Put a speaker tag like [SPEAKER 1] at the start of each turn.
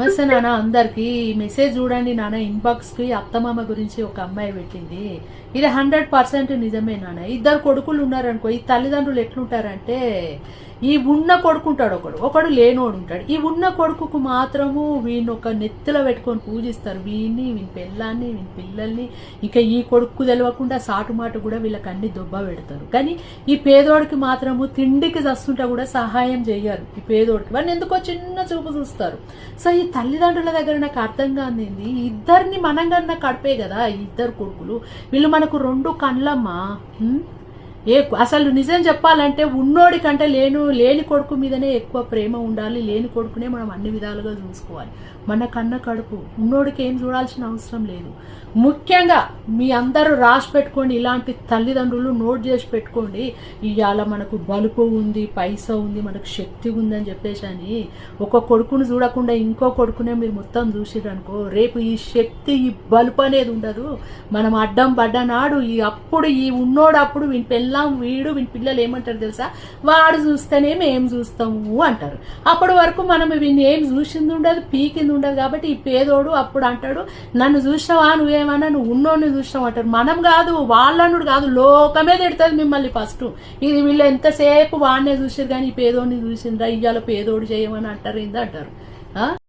[SPEAKER 1] నమస్తే నాన్న అందరికి. మెసేజ్ చూడండి నాన్న, ఇన్బాక్స్ కి అత్తమామ గురించి ఒక అమ్మాయి పెట్టింది. ఇది 100% నిజమే నాన్న. ఇద్దరు కొడుకులు ఉన్నారనుకో, ఈ తల్లిదండ్రులు ఎట్లుంటారంటే, ఈ ఉన్న కొడుకుంటాడు ఒకడు లేనోడు ఉంటాడు. ఈ ఉన్న కొడుకుకు మాత్రము వీడిని ఒక నెత్తిలో పెట్టుకొని పూజిస్తారు. వీడిని, వీని పెళ్ళాన్ని, వీని పిల్లల్ని. ఇంకా ఈ కొడుకు తెలియకుండా సాటుమాటు కూడా వీళ్ళకి అన్ని దొబ్బ పెడతారు. కానీ ఈ పేదోడికి మాత్రము తిండికి చస్తుంటా కూడా సహాయం చేయరు. ఈ పేదోడికి వాడిని ఎందుకో చిన్న చూపు చూస్తారు. సో ఈ తల్లిదండ్రుల దగ్గర నాకు అర్థం కాంది, ఇద్దరిని మనం కన్నా కడిపే కదా ఈ ఇద్దరు కొడుకులు. వీళ్ళు మనకు రెండు కండ్లమ్మా. అసలు నిజం చెప్పాలంటే ఉన్నోడి కంటే లేని కొడుకు మీదనే ఎక్కువ ప్రేమ ఉండాలి. లేని కొడుకునే మనం అన్ని విధాలుగా చూసుకోవాలి. మన కన్న కడుపు ఉన్నోడికి ఏం చూడాల్సిన అవసరం లేదు. ముఖ్యంగా మీ అందరూ రాసి పెట్టుకోండి, ఇలాంటి తల్లిదండ్రులు నోట్ చేసి పెట్టుకోండి. ఇవాళ మనకు బలుపు ఉంది, పైసా ఉంది, మనకు శక్తి ఉందని చెప్పేసి అని ఒక కొడుకును చూడకుండా ఇంకో కొడుకునే మీరు మొత్తం చూసిరనుకో, రేపు ఈ శక్తి, ఈ బలుపు అనేది ఉండదు. మనం అడ్డం పడ్డనాడు అప్పుడు ఈ ఉన్నోడు అప్పుడు వీని పెళ్ళాం వీడు వీని పిల్లలు ఏమంటారు తెలుసా, వాడు చూస్తేనే మేము చూస్తాము అంటారు. అప్పటి వరకు మనం వీడిని ఏం చూసింది ఉండదు, పీకింది ఉండదు. కాబట్టి ఈ పేదోడు అప్పుడు అంటాడు, నన్ను చూసినావా, నువ్వేమన్నా నువ్వు ఉన్నోడిని చూసినావు అంటారు. మనం కాదు, వాళ్ళనుడు కాదు, లోకమే తిడుతుంది మిమ్మల్ని ఫస్ట్. ఇది వీళ్ళు ఎంతసేపు వాడినే చూసారు కానీ ఈ పేదోడిని చూసిండ్రా, ఇవాళ పేదోడు చేయమని అంటారు, ఏంది అంటారు.